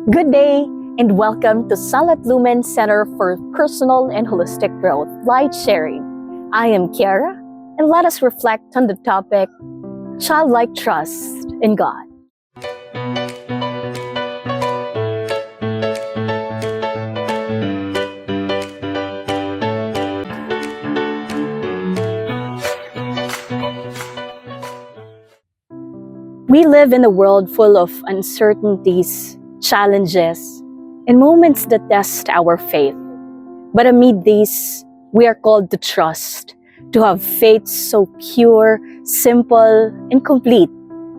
Good day and welcome to 𝗟𝗧𝗪𝗚 Center for Personal and Holistic Growth, Light Sharing. I am Kiara, and let us reflect on the topic, childlike trust in God. We live in a world full of uncertainties, challenges, and moments that test our faith. But amid these, we are called to trust, to have faith so pure, simple, and complete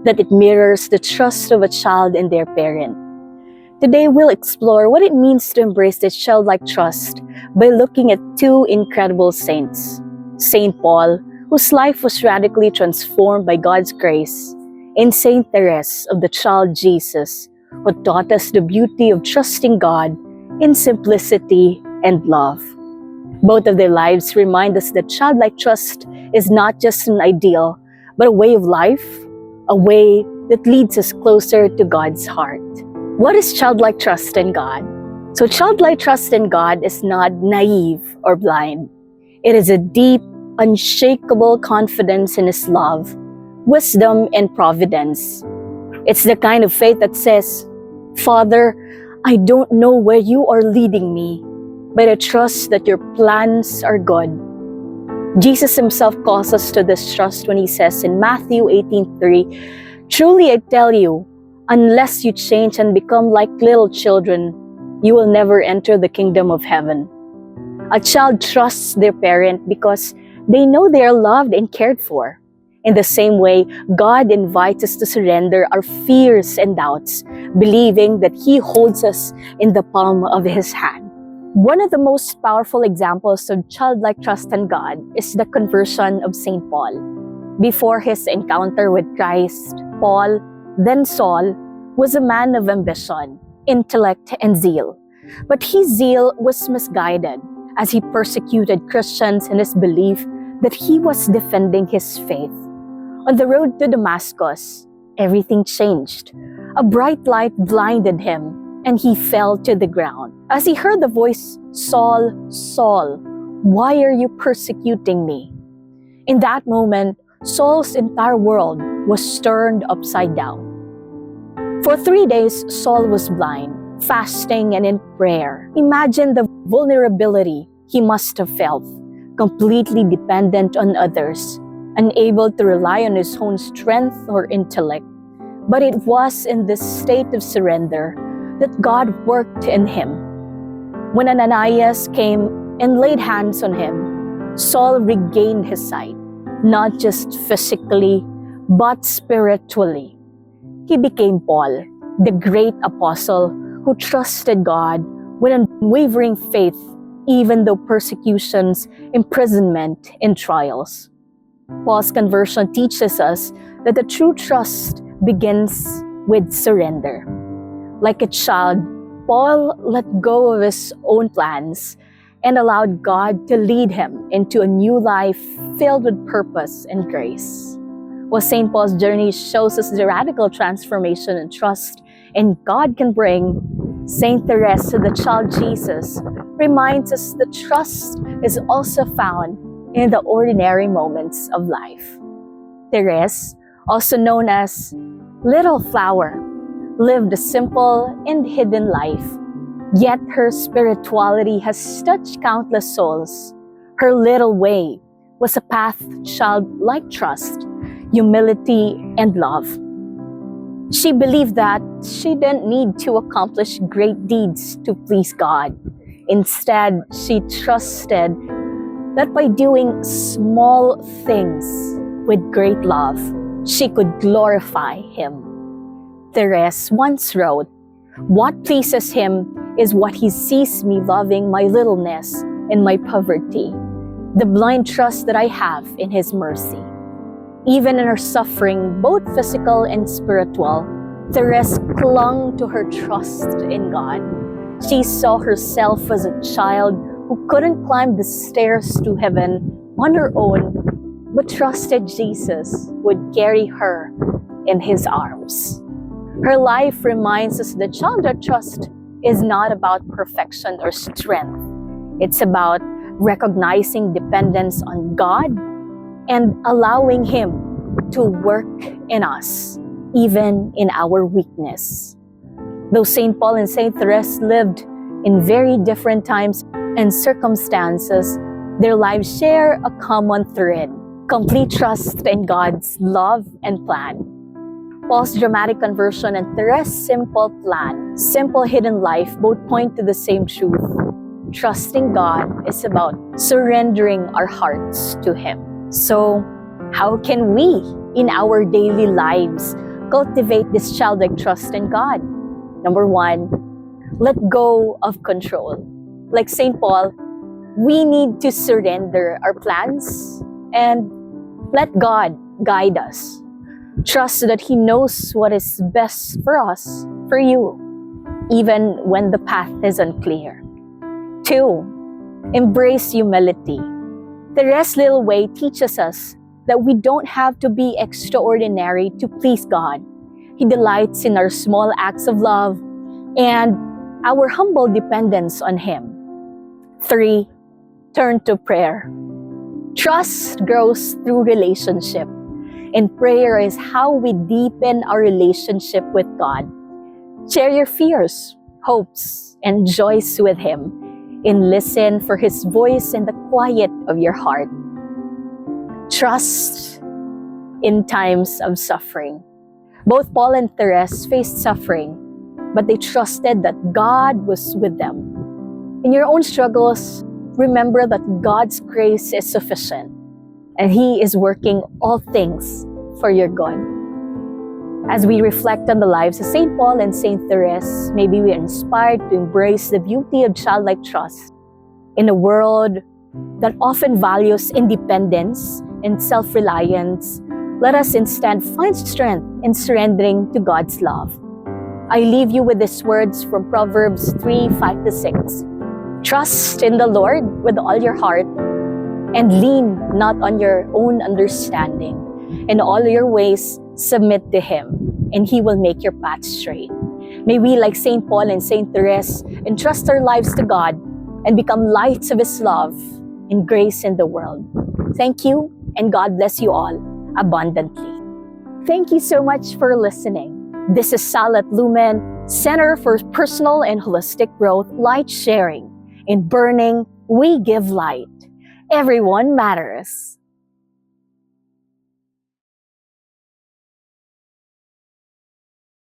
that it mirrors the trust of a child in their parent. Today, we'll explore what it means to embrace this childlike trust by looking at two incredible saints. Saint Paul, whose life was radically transformed by God's grace, and Saint Therese of the Child Jesus, who taught us the beauty of trusting God in simplicity and love. Both of their lives remind us that childlike trust is not just an ideal, but a way of life, a way that leads us closer to God's heart. What is childlike trust in God? So childlike trust in God is not naive or blind. It is a deep, unshakable confidence in His love, wisdom, and providence. It's the kind of faith that says, Father, I don't know where you are leading me, but I trust that your plans are good. Jesus Himself calls us to this trust when He says in Matthew 18:3, "Truly I tell you, unless you change and become like little children, you will never enter the kingdom of heaven." A child trusts their parent because they know they are loved and cared for. In the same way, God invites us to surrender our fears and doubts, believing that He holds us in the palm of His hand. One of the most powerful examples of childlike trust in God is the conversion of Saint Paul. Before his encounter with Christ, Paul, then Saul, was a man of ambition, intellect, and zeal. But his zeal was misguided as he persecuted Christians in his belief that he was defending his faith. On the road to Damascus, everything changed. A bright light blinded him, and he fell to the ground. As he heard the voice, "Saul, Saul, why are you persecuting me?" In that moment, Saul's entire world was turned upside down. For 3 days, Saul was blind, fasting and in prayer. Imagine the vulnerability he must have felt, completely dependent on others, unable to rely on his own strength or intellect. But it was in this state of surrender that God worked in him. When Ananias came and laid hands on him, Saul regained his sight, not just physically, but spiritually. He became Paul, the great apostle who trusted God with unwavering faith, even though persecutions, imprisonment, and trials. Paul's conversion teaches us that the true trust begins with surrender. Like a child, Paul let go of his own plans and allowed God to lead him into a new life filled with purpose and grace. While St. Paul's journey shows us the radical transformation and trust and God can bring, Saint Therese of the Child Jesus reminds us that trust is also found in the ordinary moments of life. Therese, also known as Little Flower, lived a simple and hidden life, yet her spirituality has touched countless souls. Her little way was a path to childlike trust, humility, and love. She believed that she didn't need to accomplish great deeds to please God. Instead, she trusted that by doing small things with great love, she could glorify Him. Therese once wrote, "What pleases Him is what He sees me loving my littleness and my poverty, the blind trust that I have in His mercy." Even in her suffering, both physical and spiritual, Therese clung to her trust in God. She saw herself as a child who couldn't climb the stairs to heaven on her own, but trusted Jesus would carry her in His arms. Her life reminds us that childlike trust is not about perfection or strength. It's about recognizing dependence on God and allowing Him to work in us, even in our weakness. Though St. Paul and St. Therese lived in very different times and circumstances, their lives share a common thread: complete trust in God's love and plan. Paul's dramatic conversion and Therese's simple plan, simple hidden life, both point to the same truth. Trusting God is about surrendering our hearts to Him. So, how can we, in our daily lives, cultivate this childlike trust in God? Number one, let go of control. Like St. Paul, we need to surrender our plans and let God guide us. Trust that He knows what is best for us, for you, even when the path is unclear. 2, embrace humility. Therese's little way teaches us that we don't have to be extraordinary to please God. He delights in our small acts of love and our humble dependence on Him. 3, turn to prayer. Trust grows through relationship, and prayer is how we deepen our relationship with God. Share your fears, hopes, and joys with Him, and listen for His voice in the quiet of your heart. Trust in times of suffering. Both Paul and Therese faced suffering, but they trusted that God was with them. In your own struggles, remember that God's grace is sufficient, and He is working all things for your good. As we reflect on the lives of St. Paul and St. Therese, maybe we are inspired to embrace the beauty of childlike trust. In a world that often values independence and self-reliance, let us instead find strength in surrendering to God's love. I leave you with these words from Proverbs 3:5-6. Trust in the Lord with all your heart, and lean not on your own understanding. In all your ways, submit to Him, and He will make your path straight. May we, like St. Paul and St. Therese, entrust our lives to God and become lights of His love and grace in the world. Thank you, and God bless you all abundantly. Thank you so much for listening. This is 𝗟𝗦𝗚 Center for Personal and Holistic Growth, Light Sharing. In burning, we give light. Everyone matters.